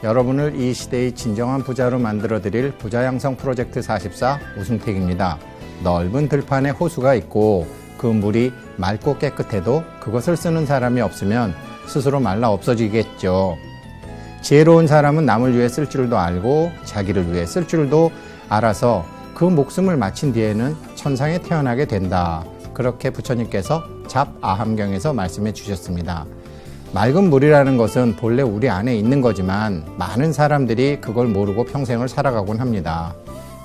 여러분을 이 시대의 진정한 부자로 만들어드릴 부자양성 프로젝트 44 우승택입니다. 넓은 들판에 호수가 있고 그 물이 맑고 깨끗해도 그것을 쓰는 사람이 없으면 스스로 말라 없어지겠죠. 지혜로운 사람은 남을 위해 쓸 줄도 알고 자기를 위해 쓸 줄도 알아서 그 목숨을 마친 뒤에는 천상에 태어나게 된다. 그렇게 부처님께서 잡아함경에서 말씀해 주셨습니다. 맑은 물이라는 것은 본래 우리 안에 있는 거지만 많은 사람들이 그걸 모르고 평생을 살아가곤 합니다.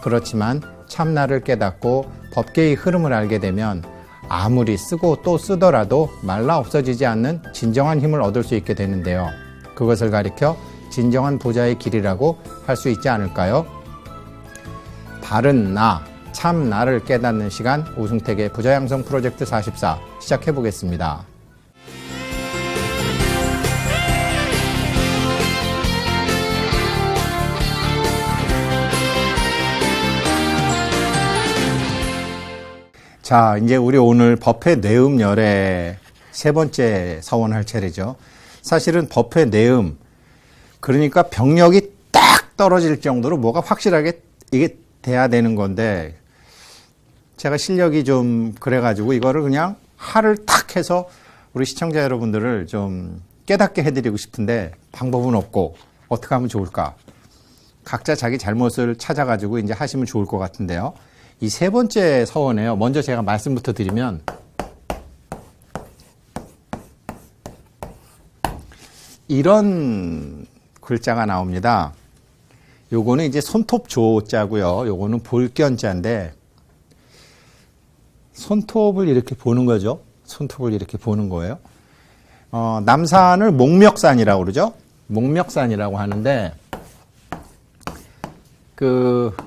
그렇지만 참나를 깨닫고 법계의 흐름을 알게 되면 아무리 쓰고 또 쓰더라도 말라 없어지지 않는 진정한 힘을 얻을 수 있게 되는데요. 그것을 가리켜 진정한 부자의 길이라고 할 수 있지 않을까요? 바른 나, 참 나를 깨닫는 시간 우승택의 부자양성 프로젝트 44 시작해 보겠습니다. 자, 이제 우리 오늘 법회 내음열의 세 번째 서원할 차례죠. 사실은 법회 내음, 그러니까 병력이 딱 떨어질 정도로 뭐가 확실하게 이게 돼야 되는 건데, 제가 실력이 좀 그래가지고 이거를 그냥 하를 탁 해서 우리 시청자 여러분들을 좀 깨닫게 해드리고 싶은데 방법은 없고 어떻게 하면 좋을까? 각자 자기 잘못을 찾아가지고 이제 하시면 좋을 것 같은데요. 이 세 번째 서원에요. 먼저 제가 말씀부터 드리면 이런 글자가 나옵니다. 요거는 이제 손톱 조자고요. 요거는 볼견자인데 손톱을 이렇게 보는 거죠. 손톱을 이렇게 보는 거예요. 남산을 목멱산이라고 그러죠. 목멱산이라고 하는데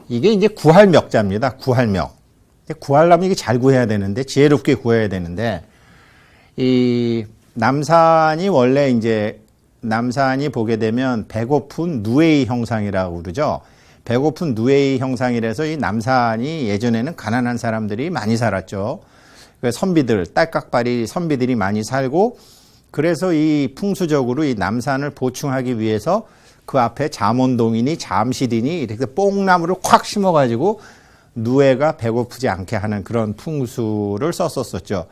이게 이제 구할멱자입니다. 구할멱. 구하려면 이게 잘 구해야 되는데, 지혜롭게 구해야 되는데, 이 남산이 원래 이제, 남산이 보게 되면 배고픈 누에이 형상이라고 그러죠. 배고픈 누에이 형상이라서 이 남산이 예전에는 가난한 사람들이 많이 살았죠. 선비들, 딸깍발이 선비들이 많이 살고, 그래서 이 풍수적으로 이 남산을 보충하기 위해서 그 앞에 잠원동이니 잠실이니 이렇게 뽕나무를 콱 심어가지고 누에가 배고프지 않게 하는 그런 풍수를 썼었었죠.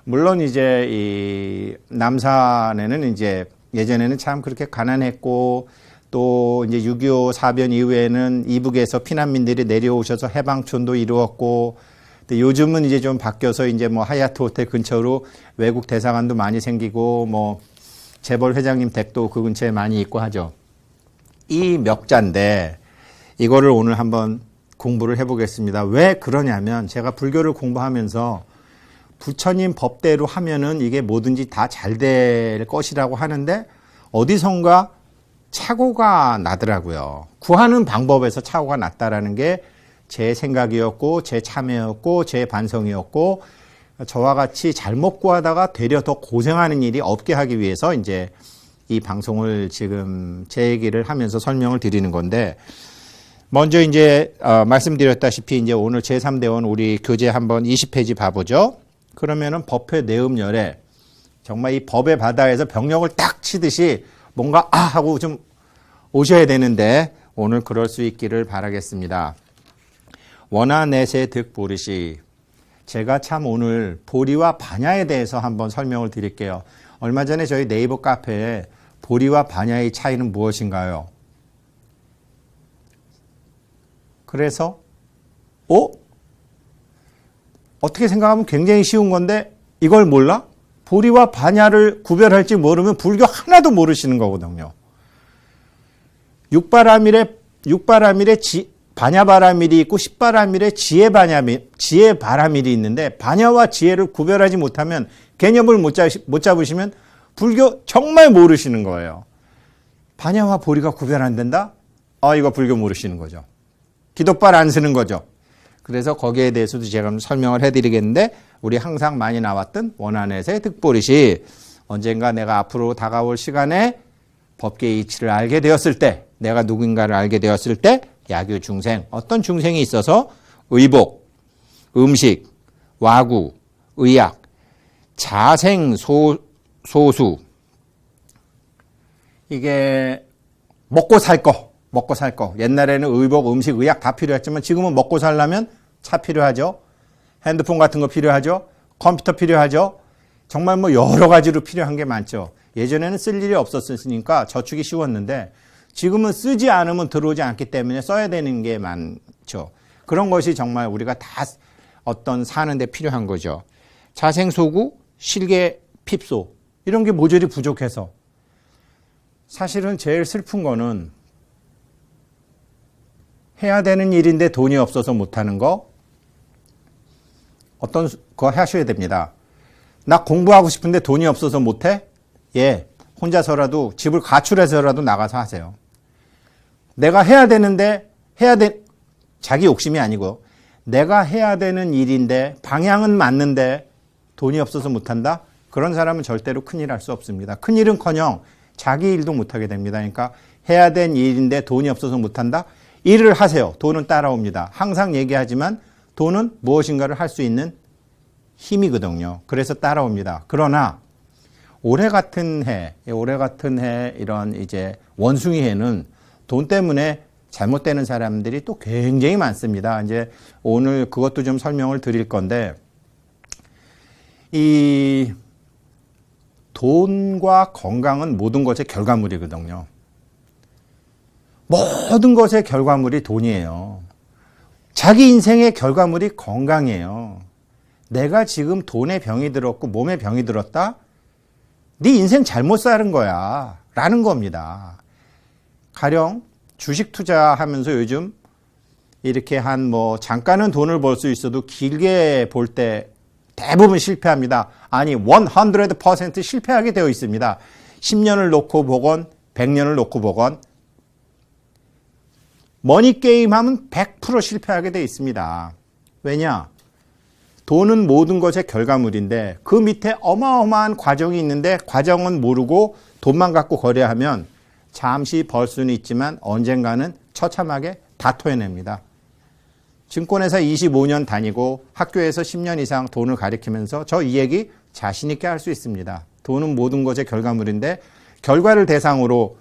물론 이제 이 남산에는 이제 예전에는 참 그렇게 가난했고 또 이제 6.25 사변 이후에는 이북에서 피난민들이 내려오셔서 해방촌도 이루었고 근데 요즘은 이제 좀 바뀌어서 이제 뭐 하얏트 호텔 근처로 외국 대사관도 많이 생기고 뭐 재벌 회장님 댁도 그 근처에 많이 있고 하죠. 이 멱자인데 이거를 오늘 한번 공부를 해보겠습니다. 왜 그러냐면 제가 불교를 공부하면서 부처님 법대로 하면은 이게 뭐든지 다 잘 될 것이라고 하는데 어디선가 착오가 나더라고요. 구하는 방법에서 착오가 났다라는 게 제 생각이었고 제 참여였고 제 반성이었고 저와 같이 잘못 구하다가 되려 더 고생하는 일이 없게 하기 위해서 이제 이 방송을 지금 제 얘기를 하면서 설명을 드리는 건데 먼저 이제 말씀드렸다시피 이제 오늘 제3대원 우리 교재 한번 20페이지 봐보죠. 그러면은 법회 내음열에 정말 이 법의 바다에서 병력을 딱 치듯이 뭔가 하고 좀 오셔야 되는데 오늘 그럴 수 있기를 바라겠습니다. 원하내세 득보리시 제가 참 오늘 보리와 반야에 대해서 한번 설명을 드릴게요. 얼마 전에 저희 네이버 카페에 보리와 반야의 차이는 무엇인가요? 그래서 어떻게 생각하면 굉장히 쉬운 건데 이걸 몰라? 보리와 반야를 구별할지 모르면 불교 하나도 모르시는 거거든요. 육바라밀에 반야바라밀이 있고 십바라밀에 지혜바라밀이 있는데 반야와 지혜를 구별하지 못하면 개념을 못 잡으시면 불교 정말 모르시는 거예요. 반야와 보리가 구별 안 된다? 이거 불교 모르시는 거죠. 기독발 안 쓰는 거죠. 그래서 거기에 대해서도 제가 설명을 해드리겠는데 우리 항상 많이 나왔던 원한에서의 득보리시 언젠가 내가 앞으로 다가올 시간에 법계의 이치를 알게 되었을 때 내가 누군가를 알게 되었을 때 야규 중생 어떤 중생이 있어서 의복, 음식, 와구, 의약, 자생, 소수 이게 먹고 살 거, 먹고 살 거. 옛날에는 의복, 음식, 의약 다 필요했지만 지금은 먹고 살려면 차 필요하죠. 핸드폰 같은 거 필요하죠. 컴퓨터 필요하죠. 정말 뭐 여러 가지로 필요한 게 많죠. 예전에는 쓸 일이 없었으니까 저축이 쉬웠는데 지금은 쓰지 않으면 들어오지 않기 때문에 써야 되는 게 많죠. 그런 것이 정말 우리가 다 어떤 사는데 필요한 거죠. 자생소구, 실계, 핍소 이런 게 모조리 부족해서 사실은 제일 슬픈 거는 해야 되는 일인데 돈이 없어서 못하는 거 어떤 거 하셔야 됩니다. 나 공부하고 싶은데 돈이 없어서 못해? 예, 혼자서라도 집을 가출해서라도 나가서 하세요. 내가 해야 되는데 자기 욕심이 아니고 내가 해야 되는 일인데 방향은 맞는데 돈이 없어서 못한다? 그런 사람은 절대로 큰일 할 수 없습니다. 큰일은커녕 자기 일도 못하게 됩니다. 그러니까 해야 된 일인데 돈이 없어서 못한다? 일을 하세요. 돈은 따라옵니다. 항상 얘기하지만 돈은 무엇인가를 할 수 있는 힘이거든요. 그래서 따라옵니다. 그러나 올해 같은 해 이런 이제 원숭이 해는 돈 때문에 잘못되는 사람들이 또 굉장히 많습니다. 이제 오늘 그것도 좀 설명을 드릴 건데 이 돈과 건강은 모든 것의 결과물이거든요. 모든 것의 결과물이 돈이에요. 자기 인생의 결과물이 건강이에요. 내가 지금 돈에 병이 들었고 몸에 병이 들었다? 네 인생 잘못 사는 거야 라는 겁니다. 가령 주식 투자하면서 요즘 이렇게 한 뭐 잠깐은 돈을 벌 수 있어도 길게 볼 때 대부분 실패합니다. 아니 100% 실패하게 되어 있습니다. 10년을 놓고 보건 100년을 놓고 보건 머니게임 하면 100% 실패하게 되어 있습니다. 왜냐? 돈은 모든 것의 결과물인데 그 밑에 어마어마한 과정이 있는데 과정은 모르고 돈만 갖고 거래하면 잠시 벌 수는 있지만 언젠가는 처참하게 다 토해냅니다. 증권회사 25년 다니고 학교에서 10년 이상 돈을 가리키면서 저 이 얘기 자신 있게 할 수 있습니다. 돈은 모든 것의 결과물인데 결과를 대상으로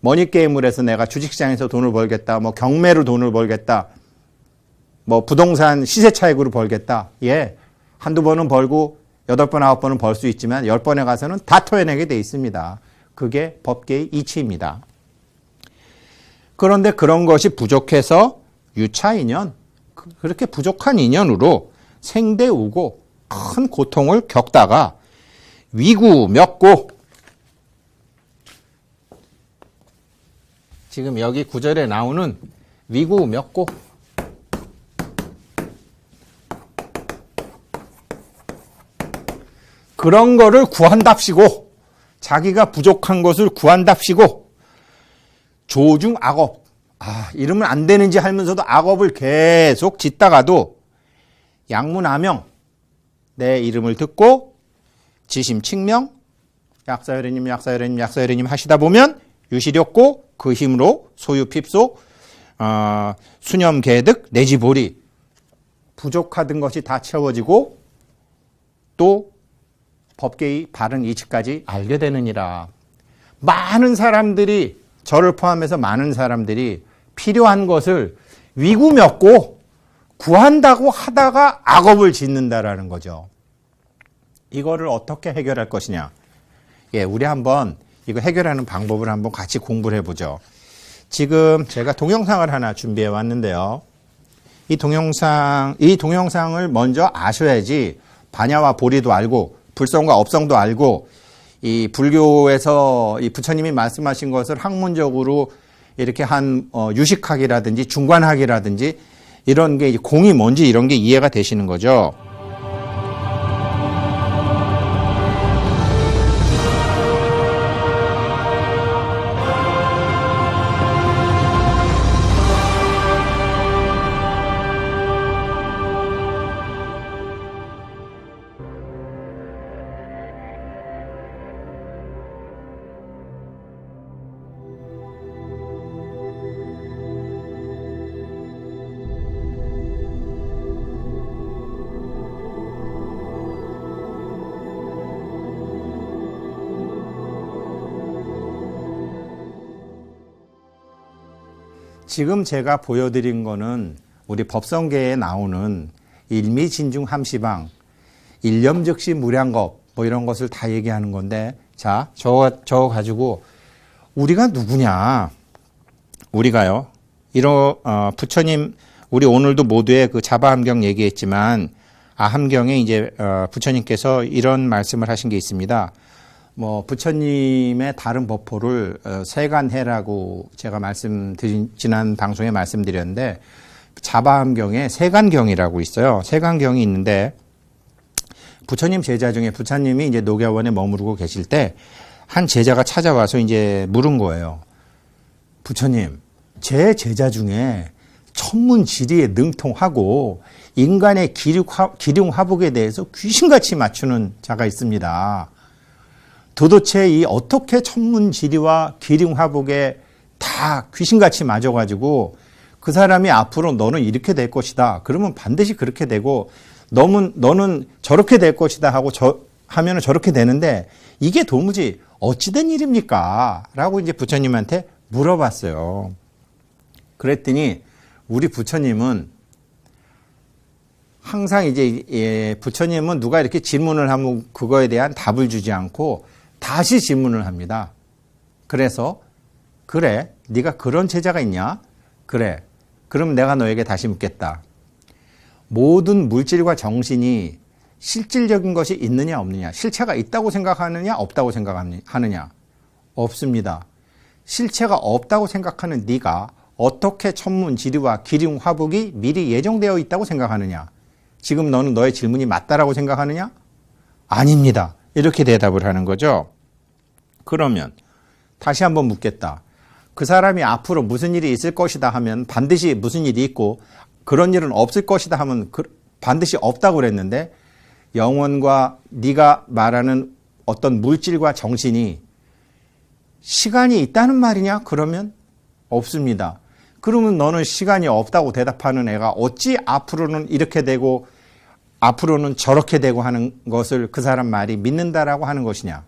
머니게임을 해서 내가 주식시장에서 돈을 벌겠다, 뭐 경매로 돈을 벌겠다, 뭐 부동산 시세 차익으로 벌겠다. 예, 한두 번은 벌고 8번, 9번은 벌 수 있지만 10번에 가서는 다 토해내게 돼 있습니다. 그게 법계의 이치입니다. 그런데 그런 것이 부족해서 유차인연, 그렇게 부족한 인연으로 생대우고 큰 고통을 겪다가 위구멱고 지금 여기 구절에 나오는 위구멱고 그런 거를 구한답시고 자기가 부족한 것을 구한답시고 조중 악업 이러면 안 되는지 하면서도 악업을 계속 짓다가도 양문아명 내 이름을 듣고 지심칙명 약사여래님 하시다 보면 유시렵고 그 힘으로 소유핍소 수념개득 내지보리 부족하던 것이 다 채워지고 또 법계의 바른 이치까지 알게 되느니라. 많은 사람들이 저를 포함해서 많은 사람들이 필요한 것을 위구멱고 구한다고 하다가 악업을 짓는다라는 거죠. 이거를 어떻게 해결할 것이냐. 예, 우리 한번 이거 해결하는 방법을 한번 같이 공부를 해보죠. 지금 제가 동영상을 하나 준비해 왔는데요. 이 동영상을 먼저 아셔야지 반야와 보리도 알고 불성과 업성도 알고 이 불교에서 이 부처님이 말씀하신 것을 학문적으로 이렇게 한 유식학이라든지 중관학이라든지 이런 게 공이 뭔지 이런 게 이해가 되시는 거죠. 지금 제가 보여드린 거는 우리 법성계에 나오는 일미진중함시방, 일념즉시 무량겁 뭐 이런 것을 다 얘기하는 건데, 자, 저거 가지고 우리가 누구냐? 우리가요. 부처님, 우리 오늘도 모두의 그 자바함경 얘기했지만, 아함경에 이제 부처님께서 이런 말씀을 하신 게 있습니다. 뭐 부처님의 다른 법포를 세간해라고 제가 지난 방송에 말씀드렸는데, 자바함경에 세간경이라고 있어요. 세간경이 있는데, 부처님 제자 중에 부처님이 이제 녹야원에 머무르고 계실 때 한 제자가 찾아와서 이제 물은 거예요. 부처님, 제 제자 중에 천문지리에 능통하고 인간의 기륭화복에 대해서 귀신같이 맞추는 자가 있습니다. 도대체 이 어떻게 천문지리와 기륭화복에 다 귀신같이 맞아가지고 그 사람이 앞으로 너는 이렇게 될 것이다. 그러면 반드시 그렇게 되고 너는 저렇게 될 것이다 하고 하면은 저렇게 되는데 이게 도무지 어찌된 일입니까? 라고 이제 부처님한테 물어봤어요. 그랬더니 우리 부처님은 항상 이제 부처님은 누가 이렇게 질문을 하면 그거에 대한 답을 주지 않고 다시 질문을 합니다. 그래서 그래, 네가 그런 제자가 있냐? 그래, 그럼 내가 너에게 다시 묻겠다. 모든 물질과 정신이 실질적인 것이 있느냐 없느냐, 실체가 있다고 생각하느냐 없다고 생각하느냐? 없습니다. 실체가 없다고 생각하는 네가 어떻게 천문지리와 기륭화복이 미리 예정되어 있다고 생각하느냐? 지금 너는 너의 질문이 맞다라고 생각하느냐? 아닙니다. 이렇게 대답을 하는 거죠. 그러면 다시 한번 묻겠다. 그 사람이 앞으로 무슨 일이 있을 것이다 하면 반드시 무슨 일이 있고, 그런 일은 없을 것이다 하면 반드시 없다고 그랬는데, 영혼과 네가 말하는 어떤 물질과 정신이 시간이 있다는 말이냐? 그러면 없습니다. 그러면 너는 시간이 없다고 대답하는 애가 어찌 앞으로는 이렇게 되고 앞으로는 저렇게 되고 하는 것을 그 사람 말이 믿는다라고 하는 것이냐?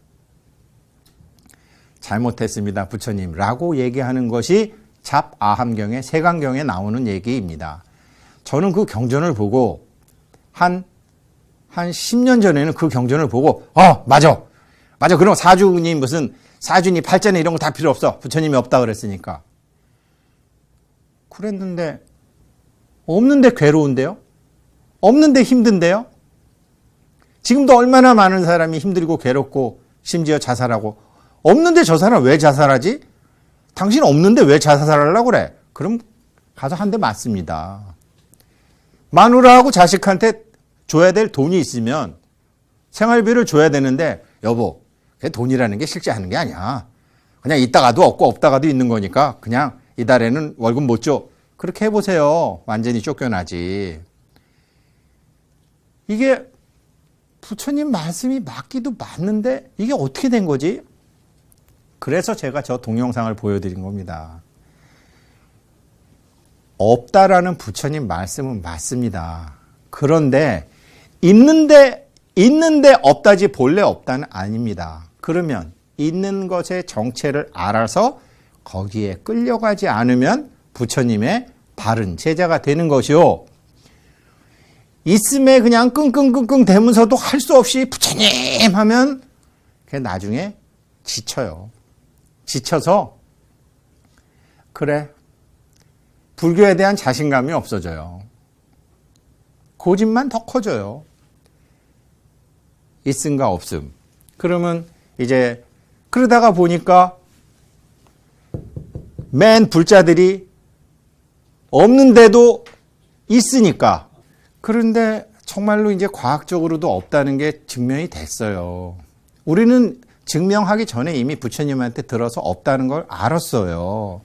잘못했습니다, 부처님. 라고 얘기하는 것이 잡아함경의 세간경에 나오는 얘기입니다. 저는 그 경전을 보고 한 10년 전에는 그 경전을 보고 맞아. 그럼 사주님 무슨 사주니 팔자니 이런 거 다 필요 없어. 부처님이 없다 그랬으니까. 그랬는데 없는데 괴로운데요? 없는데 힘든데요? 지금도 얼마나 많은 사람이 힘들고 괴롭고 심지어 자살하고, 없는데 저 사람 왜 자살하지? 당신 없는데 왜 자살하려고 그래? 그럼 가서 한 대 맞습니다. 마누라하고 자식한테 줘야 될 돈이 있으면 생활비를 줘야 되는데, 여보, 그게 돈이라는 게 실제 하는 게 아니야. 그냥 있다가도 없고 없다가도 있는 거니까 그냥 이달에는 월급 못 줘. 그렇게 해보세요. 완전히 쫓겨나지. 이게 부처님 말씀이 맞기도 맞는데 이게 어떻게 된 거지? 그래서 제가 저 동영상을 보여드린 겁니다. 없다라는 부처님 말씀은 맞습니다. 그런데 있는데 없다지 본래 없다는 아닙니다. 그러면 있는 것의 정체를 알아서 거기에 끌려가지 않으면 부처님의 바른 제자가 되는 것이요. 있음에 그냥 끙끙끙끙 대면서도 할 수 없이 부처님 하면 그게 나중에 지쳐요. 지쳐서 그래, 불교에 대한 자신감이 없어져요. 고집만 더 커져요. 있음과 없음. 그러면 이제 그러다가 보니까 맨 불자들이 없는데도 있으니까. 그런데 정말로 이제 과학적으로도 없다는 게 증명이 됐어요. 우리는 증명하기 전에 이미 부처님한테 들어서 없다는 걸 알았어요.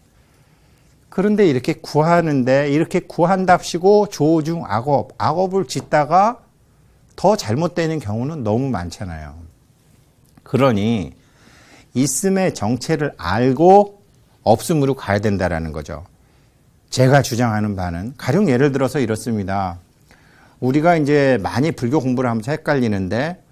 그런데 이렇게 구하는데, 이렇게 구한답시고 조중 악업을 짓다가 더 잘못되는 경우는 너무 많잖아요. 그러니 있음의 정체를 알고 없음으로 가야 된다라는 거죠. 제가 주장하는 바는 가령 예를 들어서 이렇습니다. 우리가 이제 많이 불교 공부를 하면서 헷갈리는데,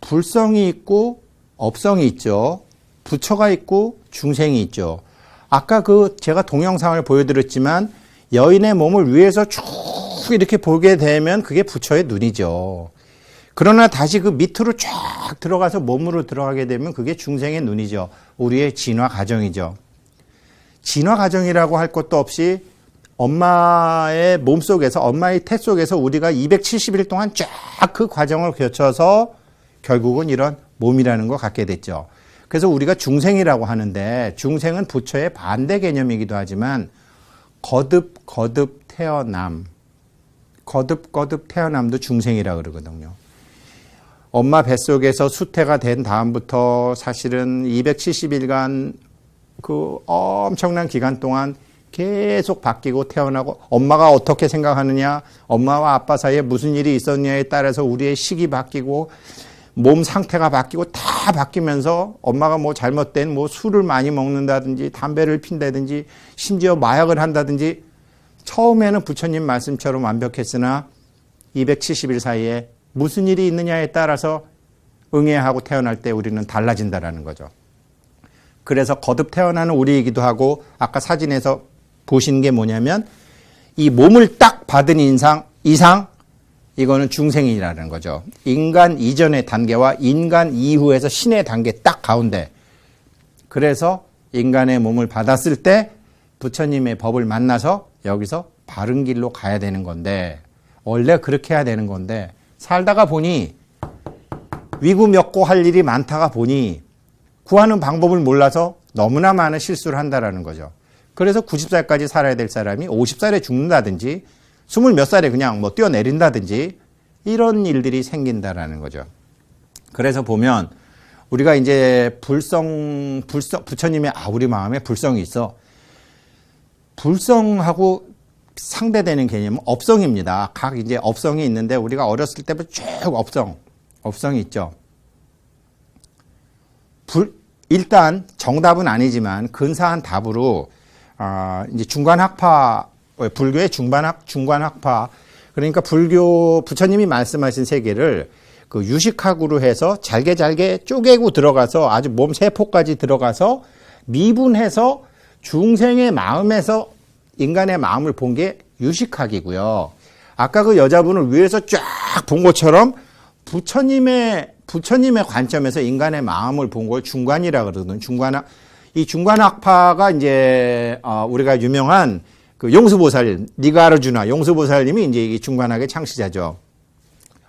불성이 있고 업성이 있죠. 부처가 있고 중생이 있죠. 아까 제가 동영상을 보여드렸지만 여인의 몸을 위에서 쭉 이렇게 보게 되면 그게 부처의 눈이죠. 그러나 다시 그 밑으로 쫙 들어가서 몸으로 들어가게 되면 그게 중생의 눈이죠. 우리의 진화 과정이죠. 진화 과정이라고 할 것도 없이 엄마의 몸 속에서, 엄마의 태 속에서 우리가 270일 동안 쫙 그 과정을 거쳐서 결국은 이런 몸이라는 걸 갖게 됐죠. 그래서 우리가 중생이라고 하는데, 중생은 부처의 반대 개념이기도 하지만 거듭 태어남, 거듭 태어남도 중생이라 그러거든요. 엄마 뱃속에서 수태가 된 다음부터 사실은 270일간 그 엄청난 기간 동안 계속 바뀌고 태어나고, 엄마가 어떻게 생각하느냐, 엄마와 아빠 사이에 무슨 일이 있었냐에 따라서 우리의 식이 바뀌고 몸 상태가 바뀌고 다 바뀌면서, 엄마가 뭐 잘못된 뭐 술을 많이 먹는다든지 담배를 핀다든지 심지어 마약을 한다든지, 처음에는 부처님 말씀처럼 완벽했으나 270일 사이에 무슨 일이 있느냐에 따라서 응애하고 태어날 때 우리는 달라진다라는 거죠. 그래서 거듭 태어나는 우리이기도 하고, 아까 사진에서 보신 게 뭐냐면 이 몸을 딱 받은 이상 이거는 중생이라는 거죠. 인간 이전의 단계와 인간 이후에서 신의 단계 딱 가운데. 그래서 인간의 몸을 받았을 때 부처님의 법을 만나서 여기서 바른 길로 가야 되는 건데, 원래 그렇게 해야 되는 건데, 살다가 보니 위구몇고 할 일이 많다가 보니 구하는 방법을 몰라서 너무나 많은 실수를 한다라는 거죠. 그래서 90살까지 살아야 될 사람이 50살에 죽는다든지 20몇 살에 그냥 뭐 뛰어내린다든지 이런 일들이 생긴다라는 거죠. 그래서 보면 우리가 이제 부처님의 우리 마음에 불성이 있어. 불성하고 상대되는 개념은 업성입니다. 각 이제 업성이 있는데, 우리가 어렸을 때부터 쭉 업성이 있죠. 일단 정답은 아니지만 근사한 답으로 이제 중간학파, 불교의 중간학파, 그러니까 불교 부처님이 말씀하신 세계를 그 유식학으로 해서 잘게 쪼개고 들어가서 아주 몸 세포까지 들어가서 미분해서 중생의 마음에서 인간의 마음을 본 게 유식학이고요. 아까 그 여자분을 위에서 쫙 본 것처럼 부처님의 관점에서 인간의 마음을 본 걸 중관이라 그러거든. 이 중관학파가 이제 우리가 유명한 그 용수보살, 니가르주나 용수보살님이 이제 이 중관학의 창시자죠.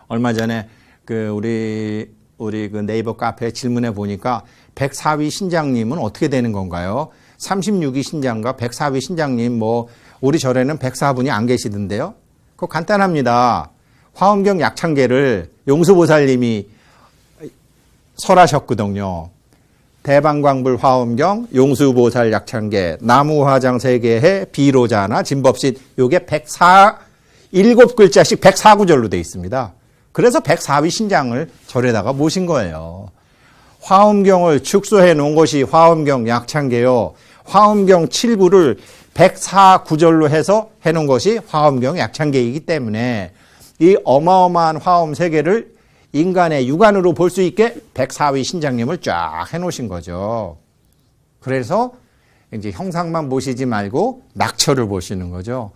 얼마 전에 그 우리 그 네이버 카페에 질문해 보니까 104위 신장님은 어떻게 되는 건가요? 36위 신장과 104위 신장님, 뭐 우리 절에는 104분이 안 계시던데요. 그거 간단합니다. 화엄경 약창계를 용수보살님이 설하셨거든요. 대방광불 화엄경, 용수보살 약창계, 나무화장 세계해, 비로자나, 진법신, 요게 7글자씩 104구절로 되어 있습니다. 그래서 104위 신장을 절에다가 모신 거예요. 화엄경을 축소해 놓은 것이 화엄경 약창계요. 화엄경 7구를 104구절로 해서 해놓은 것이 화엄경 약창계이기 때문에 이 어마어마한 화엄 세계를 인간의 육안으로 볼 수 있게 104위 신장님을 쫙 해놓으신 거죠. 그래서 이제 형상만 보시지 말고 낙처를 보시는 거죠.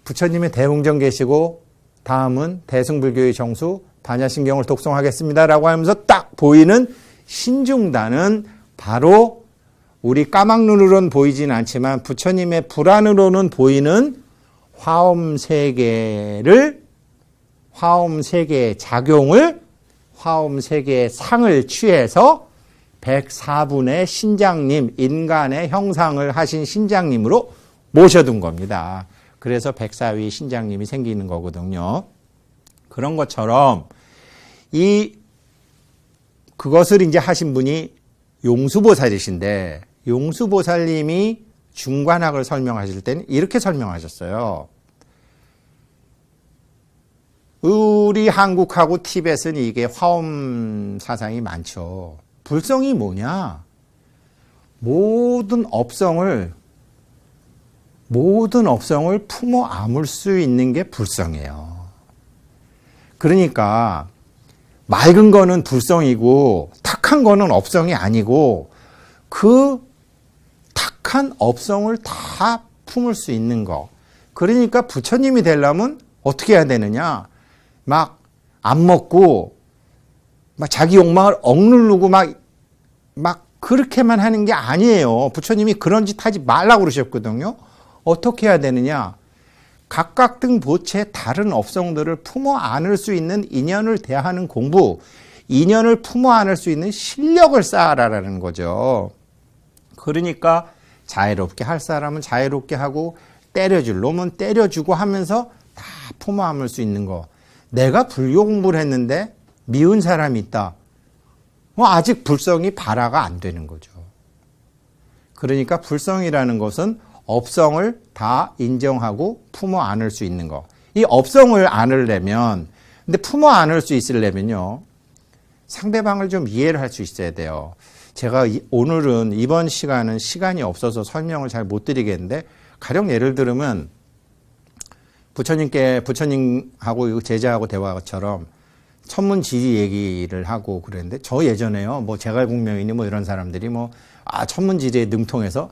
부처님의 대웅전 계시고 다음은 대승불교의 정수 반야신경을 독송하겠습니다라고 하면서 딱 보이는 신중단은 바로 우리 까막눈으로는 보이진 않지만 부처님의 불안으로는 보이는 화엄세계의 작용을, 화엄세계의 상을 취해서 104분의 신장님, 인간의 형상을 하신 신장님으로 모셔둔 겁니다. 그래서 104위 신장님이 생기는 거거든요. 그런 것처럼 그것을 이제 하신 분이 용수보살이신데, 용수보살님이 중관학을 설명하실 때는 이렇게 설명하셨어요. 우리 한국하고 티벳은 이게 화엄 사상이 많죠. 불성이 뭐냐? 모든 업성을 품어 안을 수 있는 게 불성이에요. 그러니까 맑은 거는 불성이고 탁한 거는 업성이 아니고 그 악한 업성을 다 품을 수 있는 거. 그러니까 부처님이 되려면 어떻게 해야 되느냐? 막 안 먹고 막 자기 욕망을 억누르고 막 그렇게만 하는 게 아니에요. 부처님이 그런 짓 하지 말라고 그러셨거든요. 어떻게 해야 되느냐? 각각 등 보채 다른 업성들을 품어 안을 수 있는 인연을 대하는 공부, 인연을 품어 안을 수 있는 실력을 쌓아라라는 거죠. 그러니까 자유롭게 할 사람은 자유롭게 하고 때려줄 놈은 때려주고 하면서 다 품어 안을 수 있는 거. 내가 불교 공부를 했는데 미운 사람이 있다. 아직 불성이 발화가 안 되는 거죠. 그러니까 불성이라는 것은 업성을 다 인정하고 품어 안을 수 있는 거. 이 업성을 안으려면, 근데 품어 안을 수 있으려면요, 상대방을 좀 이해를 할 수 있어야 돼요. 제가 오늘은 이번 시간은 시간이 없어서 설명을 잘 못 드리겠는데, 가령 예를 들면 부처님하고 제자하고 대화처럼 천문지리 얘기를 하고 그랬는데, 저 예전에요, 제갈공명이니 이런 사람들이 천문지리에 능통해서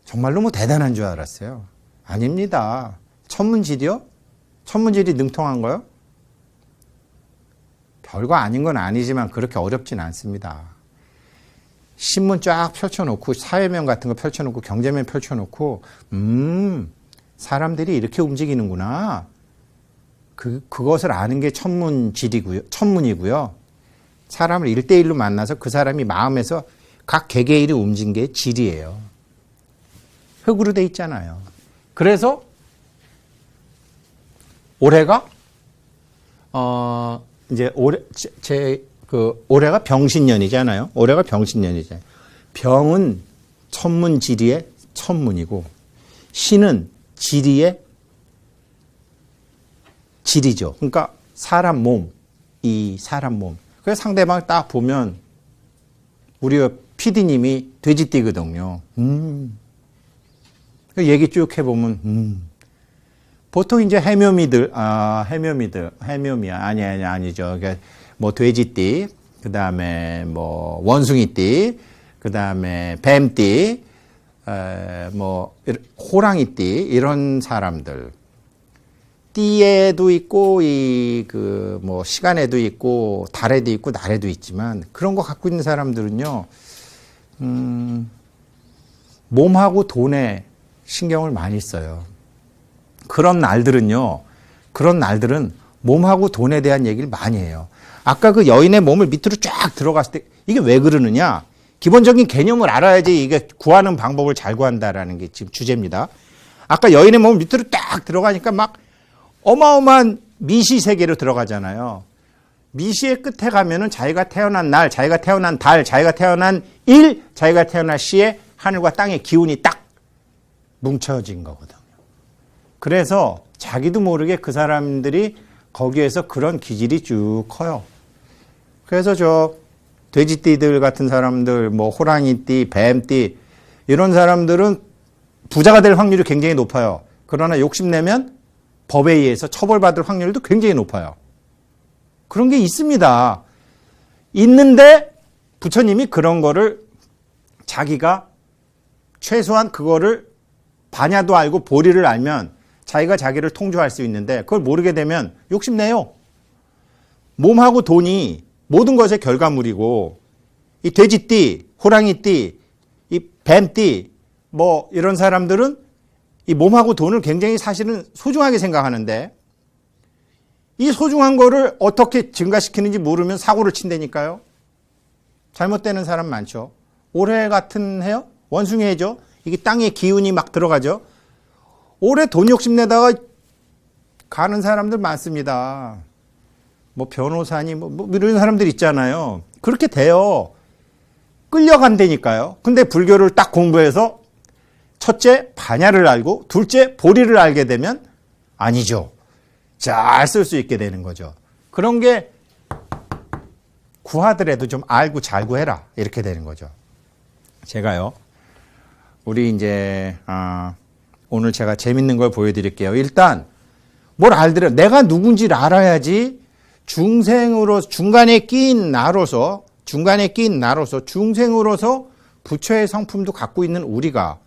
정말로 대단한 줄 알았어요. 아닙니다. 천문지리요? 천문지리 능통한 거요? 별거 아닌 건 아니지만 그렇게 어렵진 않습니다. 신문 쫙 펼쳐놓고 사회면 같은 거 펼쳐놓고 경제면 펼쳐놓고 사람들이 이렇게 움직이는구나. 그것을 아는 게 천문이고요. 사람을 1대1로 만나서 그 사람이 마음에서 각 개개인이 움직인 게 지리예요. 흙으로 돼 있잖아요. 그래서 올해가 올해가 병신년이잖아요. 올해가 병신년이잖아요. 병은 천문지리의 천문이고 신은 지리의 지리죠. 그러니까 사람 몸. 그래서 상대방을 딱 보면 우리 PD님이 돼지띠거든요. 얘기 쭉 해보면 보통 이제 아니죠. 돼지띠, 그 다음에 원숭이띠, 그 다음에 뱀띠, 호랑이띠, 이런 사람들. 띠에도 있고, 시간에도 있고, 달에도 있고, 날에도 있지만, 그런 거 갖고 있는 사람들은요, 몸하고 돈에 신경을 많이 써요. 그런 날들은 몸하고 돈에 대한 얘기를 많이 해요. 아까 그 여인의 몸을 밑으로 쫙 들어갔을 때 이게 왜 그러느냐? 기본적인 개념을 알아야지 이게 구하는 방법을 잘 구한다라는 게 지금 주제입니다. 아까 여인의 몸을 밑으로 딱 들어가니까 막 어마어마한 미시 세계로 들어가잖아요. 미시의 끝에 가면은 자기가 태어난 날, 자기가 태어난 달, 자기가 태어난 일, 자기가 태어난 시에 하늘과 땅의 기운이 딱 뭉쳐진 거거든요. 그래서 자기도 모르게 그 사람들이 거기에서 그런 기질이 쭉 커요. 그래서 돼지띠들 같은 사람들, 호랑이띠, 뱀띠, 이런 사람들은 부자가 될 확률이 굉장히 높아요. 그러나 욕심내면 법에 의해서 처벌받을 확률도 굉장히 높아요. 그런 게 있습니다. 있는데 부처님이 그런 거를 자기가 최소한 그거를 반야도 알고 보리를 알면 자기가 자기를 통조할 수 있는데 그걸 모르게 되면 욕심내요. 몸하고 돈이 모든 것의 결과물이고 이 돼지띠, 호랑이띠, 이 뱀띠 이런 사람들은 이 몸하고 돈을 굉장히 사실은 소중하게 생각하는데 이 소중한 거를 어떻게 증가시키는지 모르면 사고를 친다니까요. 잘못되는 사람 많죠. 올해 같은 해요? 원숭이 해죠. 이게 땅에 기운이 막 들어가죠. 올해 돈 욕심내다가 가는 사람들 많습니다. 변호사니 이런 사람들 있잖아요. 그렇게 돼요. 끌려간다니까요. 근데 불교를 딱 공부해서 첫째 반야를 알고 둘째 보리를 알게 되면 아니죠. 잘 쓸 수 있게 되는 거죠. 그런 게 구하더라도 좀 알고 잘 구해라 이렇게 되는 거죠. 제가요. 우리 이제 오늘 제가 재밌는 걸 보여드릴게요. 일단 뭘 알더라. 내가 누군지를 알아야지 중간에 끼인 나로서 중생으로서 부처의 성품도 갖고 있는 우리가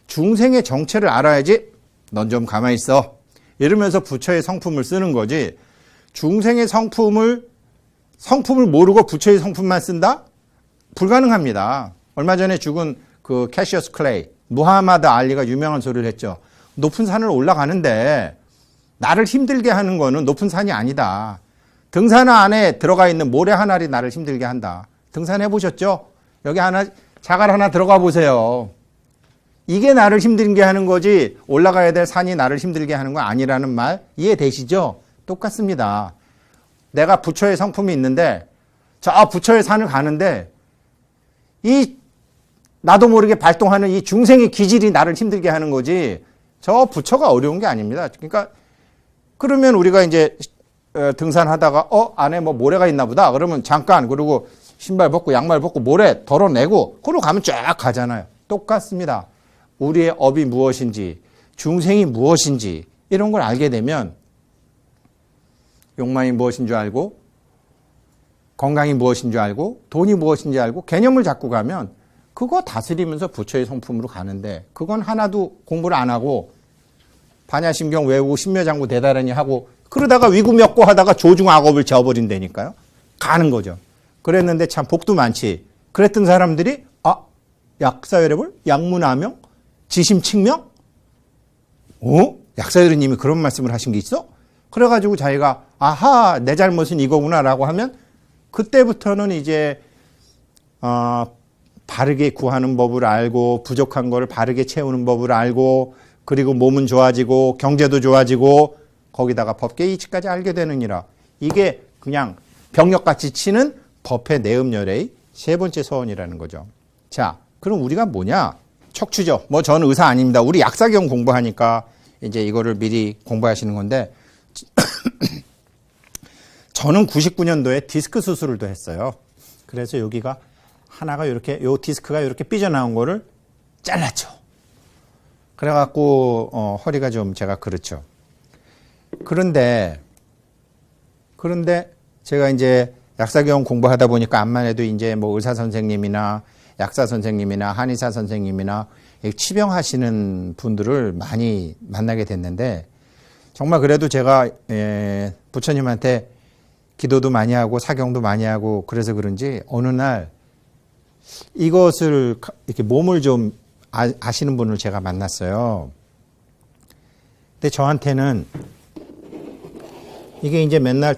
중생의 정체를 알아야지 넌 좀 가만히 있어 이러면서 부처의 성품을 쓰는 거지. 중생의 성품을 모르고 부처의 성품만 쓴다? 불가능합니다. 얼마 전에 죽은 그 캐시어스 클레이, 무하마드 알리가 유명한 소리를 했죠. 높은 산을 올라가는데 나를 힘들게 하는 거는 높은 산이 아니다. 등산 안에 들어가 있는 모래 한 알이 나를 힘들게 한다. 등산해 보셨죠? 여기 자갈 하나 들어가 보세요. 이게 나를 힘들게 하는 거지 올라가야 될 산이 나를 힘들게 하는 거 아니라는 말 이해되시죠? 똑같습니다. 내가 부처의 성품이 있는데 저 부처의 산을 가는데 나도 모르게 발동하는 이 중생의 기질이 나를 힘들게 하는 거지 저 부처가 어려운 게 아닙니다. 그러니까 그러면 우리가 이제 등산하다가 안에 뭐 모래가 있나 보다 그러면 잠깐 그리고 신발 벗고 양말 벗고 모래 덜어내고 그러고 가면 쫙 가잖아요. 똑같습니다. 우리의 업이 무엇인지 중생이 무엇인지 이런 걸 알게 되면 욕망이 무엇인 줄 알고 건강이 무엇인 줄 알고 돈이 무엇인지 알고 개념을 잡고 가면 그거 다스리면서 부처의 성품으로 가는데 그건 하나도 공부를 안 하고 반야심경 외우고 신묘장구 대다라니 하고 그러다가 위구몇고 하다가 조중악업을 저버린다니까요. 가는 거죠. 그랬는데 참 복도 많지. 그랬던 사람들이 약사열애벌, 약문암명, 지심칙명? 약사열애님이 그런 말씀을 하신 게 있어? 그래가지고 자기가 아하 내 잘못은 이거구나라고 하면 그때부터는 이제 바르게 구하는 법을 알고 부족한 거를 바르게 채우는 법을 알고 그리고 몸은 좋아지고 경제도 좋아지고 거기다가 법계 이치까지 알게 되느니라. 이게 그냥 병력같이 치는 법회 내음열의 세 번째 서원이라는 거죠. 자, 그럼 우리가 뭐냐? 척추죠. 뭐 저는 의사 아닙니다. 우리 약사경 공부하니까 이제 이거를 미리 공부하시는 건데 저는 99년도에 디스크 수술을 또 했어요. 그래서 여기가 하나가 이렇게 요 디스크가 이렇게 삐져나온 거를 잘랐죠. 그래갖고 허리가 좀 제가 그렇죠. 그런데 제가 이제 약사경 공부하다 보니까 암만 해도 이제 뭐 의사 선생님이나 약사 선생님이나 한의사 선생님이나 치병하시는 분들을 많이 만나게 됐는데 정말 그래도 제가 부처님한테 기도도 많이 하고 사경도 많이 하고 그래서 그런지 어느 날 이것을 이렇게 몸을 좀 아시는 분을 제가 만났어요. 근데 저한테는 이게 이제 맨날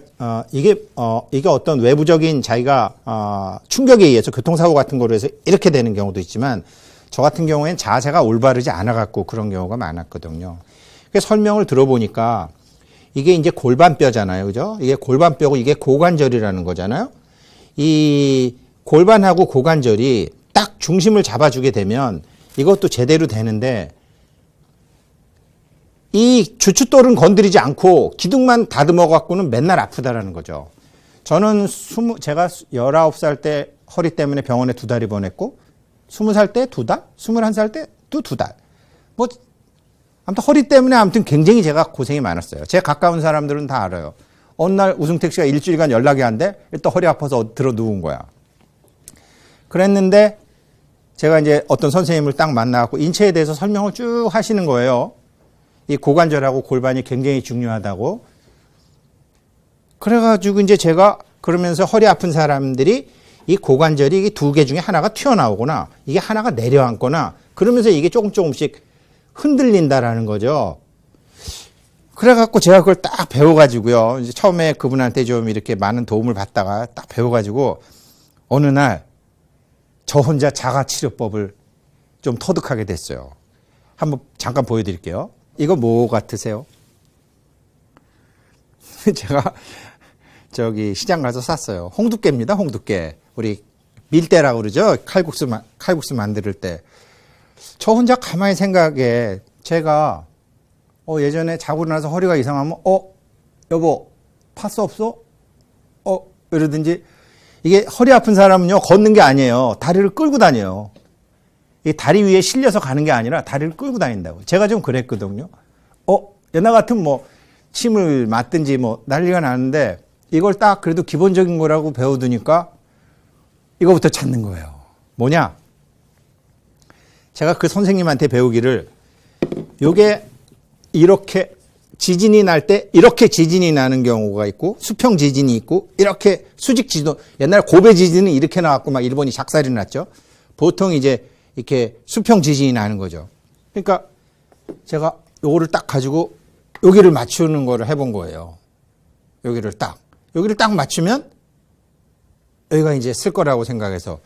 이게 어떤 외부적인 자기가 충격에 의해서 교통사고 같은 거로 해서 이렇게 되는 경우도 있지만 저 같은 경우에는 자세가 올바르지 않아 갖고 그런 경우가 많았거든요. 그래서 설명을 들어보니까 이게 이제 골반뼈잖아요. 그죠? 이게 골반뼈고 이게 고관절이라는 거잖아요. 이 골반하고 고관절이 딱 중심을 잡아주게 되면 이것도 제대로 되는데 이 주춧돌은 건드리지 않고 기둥만 다듬어 갖고는 맨날 아프다라는 거죠. 저는 제가 19살 때 허리 때문에 병원에 2달이 보냈고 20살 때 2달, 21살 때 또 2달. 뭐 아무튼 허리 때문에 아무튼 굉장히 제가 고생이 많았어요. 제 가까운 사람들은 다 알아요. 어느 날 우승택 씨가 일주일간 연락이 안 돼. 일단 허리 아파서 들어 누운 거야. 그랬는데 제가 이제 어떤 선생님을 딱 만나갖고 인체에 대해서 설명을 쭉 하시는 거예요. 이 고관절하고 골반이 굉장히 중요하다고. 그래가지고 이제 제가 그러면서 허리 아픈 사람들이 이 고관절이 이 2개 중에 하나가 튀어나오거나 이게 하나가 내려앉거나 그러면서 이게 조금씩 흔들린다라는 거죠. 그래갖고 제가 그걸 딱 배워가지고요. 이제 처음에 그분한테 좀 이렇게 많은 도움을 받다가 딱 배워가지고 어느 날 저 혼자 자가치료법을 좀 터득하게 됐어요. 한번 잠깐 보여드릴게요. 이거 뭐 같으세요? 제가 저기 시장 가서 샀어요. 홍두깨입니다. 홍두깨. 우리 밀대라고 그러죠. 칼국수 만들 때. 저 혼자 가만히 생각해. 제가 예전에 자고 일어나서 허리가 이상하면 여보 파스 없어? 이러든지 이게 허리 아픈 사람은요 걷는 게 아니에요. 다리를 끌고 다녀요. 이 다리 위에 실려서 가는 게 아니라 다리를 끌고 다닌다고. 제가 좀 그랬거든요. 옛날 같으면 뭐 침을 맞든지 뭐 난리가 나는데 이걸 딱 그래도 기본적인 거라고 배워두니까 이거부터 찾는 거예요. 뭐냐? 제가 그 선생님한테 배우기를 요게 이렇게 지진이 날 때 이렇게 지진이 나는 경우가 있고 수평 지진이 있고 이렇게 수직 지진, 옛날 고베 지진은 이렇게 나왔고 막 일본이 작살이 났죠. 보통 이제 이렇게 수평 지진이 나는 거죠. 그러니까 제가 요거를 딱 가지고 여기를 맞추는 거를 해본 거예요. 여기를 딱 맞추면 여기가 이제 쓸 거라고 생각해서.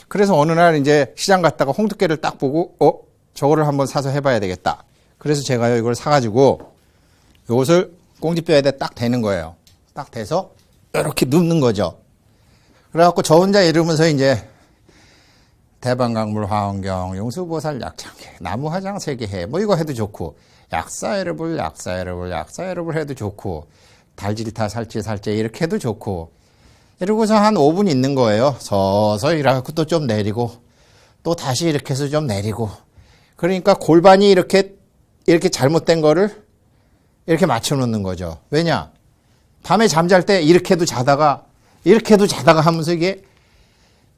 그래서 어느 날 이제 시장 갔다가 홍두깨를 딱 보고 저거를 한번 사서 해봐야 되겠다. 그래서 제가요 이걸 사가지고 이것을 꽁지뼈에다 딱 대는 거예요. 딱 대서 이렇게 눕는 거죠. 그래갖고 저 혼자 이러면서 이제 대방강물 화원경 용수보살 약창계 나무 화장 세계해 뭐 이거 해도 좋고 약사여러분 해도 좋고 달질타 살찌 이렇게 해도 좋고 이러고서 한 5분 있는 거예요. 서서히 이래갖고 또 좀 내리고 또 다시 이렇게 해서 좀 내리고 그러니까 골반이 이렇게 잘못된 거를 이렇게 맞춰놓는 거죠. 왜냐? 밤에 잠잘 때 이렇게도 자다가 하면서 이게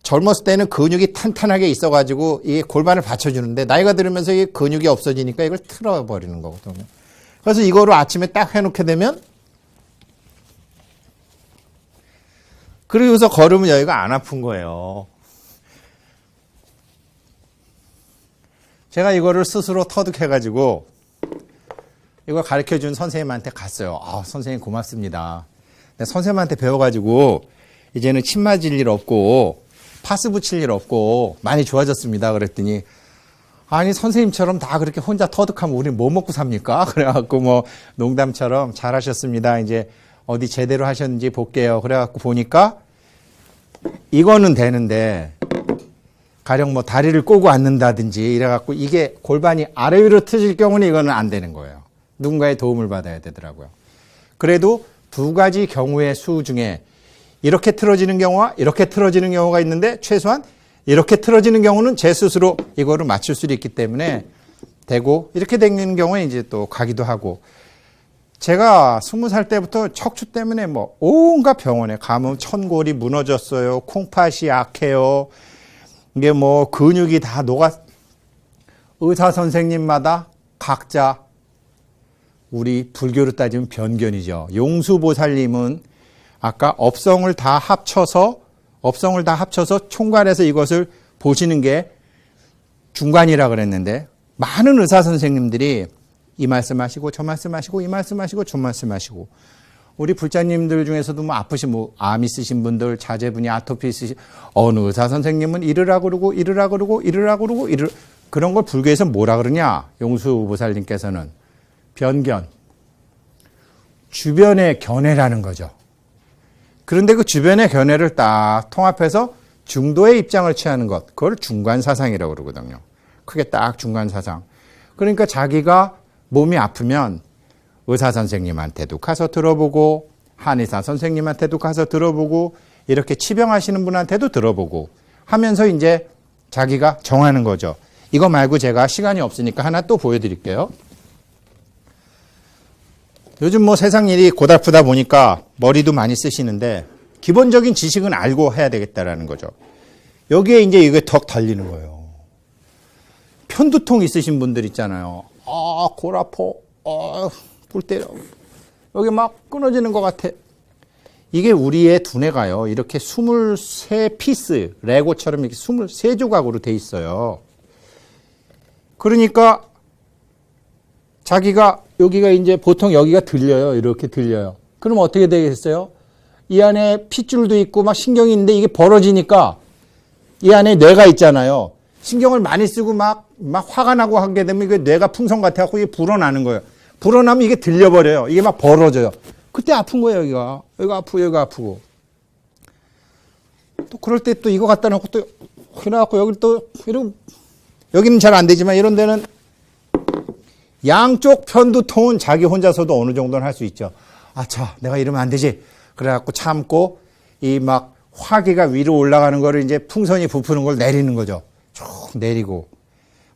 젊었을 때는 근육이 탄탄하게 있어가지고 이게 골반을 받쳐주는데 나이가 들으면서 이게 근육이 없어지니까 이걸 틀어버리는 거거든요. 그래서 이거를 아침에 딱 해놓게 되면 그러고서 걸으면 여기가 안 아픈 거예요. 제가 이거를 스스로 터득해가지고 이걸 가르쳐준 선생님한테 갔어요. 선생님 고맙습니다. 선생님한테 배워가지고 이제는 침 맞을 일 없고 파스 붙일 일 없고 많이 좋아졌습니다. 그랬더니 아니 선생님처럼 다 그렇게 혼자 터득하면 우리는 뭐 먹고 삽니까? 그래갖고 뭐 농담처럼 잘하셨습니다. 이제 어디 제대로 하셨는지 볼게요. 그래갖고 보니까 이거는 되는데 가령 뭐 다리를 꼬고 앉는다든지 이래갖고 이게 골반이 아래 위로 틀어질 경우는 이거는 안 되는 거예요. 누군가의 도움을 받아야 되더라고요. 그래도 두 가지 경우의 수 중에 이렇게 틀어지는 경우와 이렇게 틀어지는 경우가 있는데 최소한 이렇게 틀어지는 경우는 제 스스로 이거를 맞출 수 있기 때문에 되고 이렇게 되는 경우에 이제 또 가기도 하고 제가 20살 때부터 척추 때문에 뭐 온갖 병원에 가면 천골이 무너졌어요. 콩팥이 약해요. 이게 뭐 근육이 다 의사 선생님마다 각자 우리 불교로 따지면 변견이죠. 용수보살님은 아까 업성을 다 합쳐서 총괄해서 이것을 보시는 게 중관이라 그랬는데 많은 의사 선생님들이 이 말씀하시고 저 말씀하시고 이 말씀하시고 저 말씀하시고 우리 불자님들 중에서도 뭐 아프신 암 있으신 분들 자제분이 아토피 있으신 어느 의사 선생님은 이르라 그러고 그런 걸 불교에서 뭐라 그러냐 용수보살님께서는 변견, 주변의 견해라는 거죠. 그런데 그 주변의 견해를 딱 통합해서 중도의 입장을 취하는 것, 그걸 중관사상이라고 그러거든요. 크게 딱 중관사상. 그러니까 자기가 몸이 아프면 의사 선생님한테도 가서 들어보고 한의사 선생님한테도 가서 들어보고 이렇게 치병하시는 분한테도 들어보고 하면서 이제 자기가 정하는 거죠. 이거 말고 제가 시간이 없으니까 하나 또 보여드릴게요. 요즘 뭐 세상 일이 고달프다 보니까 머리도 많이 쓰시는데 기본적인 지식은 알고 해야 되겠다라는 거죠. 여기에 이제 이게 턱 달리는 거예요. 편두통 있으신 분들 있잖아요. 골 아파. 불 때려. 여기 막 끊어지는 것 같아. 이게 우리의 두뇌가요. 이렇게 23피스, 레고처럼 이렇게 23조각으로 돼 있어요. 그러니까 자기가 여기가 이제 보통 여기가 들려요. 이렇게 들려요. 그럼 어떻게 되겠어요? 이 안에 핏줄도 있고 막 신경이 있는데 이게 벌어지니까 이 안에 뇌가 있잖아요. 신경을 많이 쓰고 막 화가 나고 하게 되면 이게 뇌가 풍선 같아갖고 이게 불어나는 거예요. 불어나면 이게 들려버려요. 이게 막 벌어져요. 그때 아픈 거예요, 여기가. 여기가 아프고, 여기가 아프고. 또 그럴 때 또 이거 갖다 놓고 또, 그래갖고 여기 또, 여기는 잘 안 되지만 이런 데는 양쪽 편두통은 자기 혼자서도 어느 정도는 할 수 있죠. 내가 이러면 안 되지. 그래갖고 참고 이 막 화기가 위로 올라가는 거를 이제 풍선이 부푸는 걸 내리는 거죠. 쭉 내리고.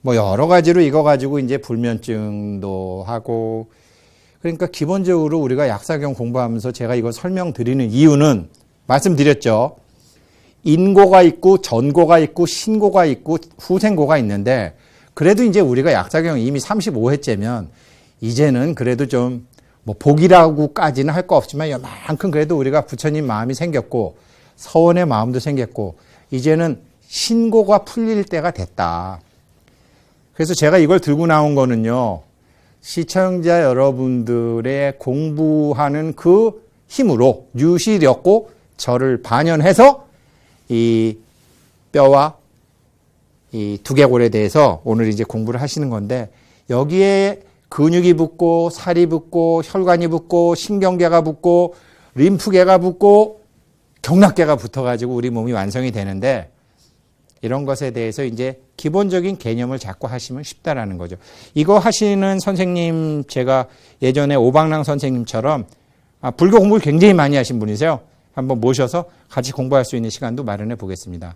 뭐 여러 가지로 이거 가지고 이제 불면증도 하고. 그러니까 기본적으로 우리가 약사경 공부하면서 제가 이거 설명드리는 이유는 말씀드렸죠. 인고가 있고 전고가 있고 신고가 있고 후생고가 있는데 그래도 이제 우리가 약사경 이미 35회째면 이제는 그래도 좀 뭐 복이라고까지는 할 거 없지만 요만큼 그래도 우리가 부처님 마음이 생겼고 서원의 마음도 생겼고 이제는 신고가 풀릴 때가 됐다. 그래서 제가 이걸 들고 나온 거는요. 시청자 여러분들의 공부하는 그 힘으로 유시력고 저를 반영해서 이 뼈와 이 두개골에 대해서 오늘 이제 공부를 하시는 건데 여기에 근육이 붙고 살이 붙고 혈관이 붙고 신경계가 붙고 림프계가 붙고 경락계가 붙어가지고 우리 몸이 완성이 되는데 이런 것에 대해서 이제 기본적인 개념을 잡고 하시면 쉽다라는 거죠. 이거 하시는 선생님 제가 예전에 오방랑 선생님처럼 불교 공부를 굉장히 많이 하신 분이세요. 한번 모셔서 같이 공부할 수 있는 시간도 마련해 보겠습니다.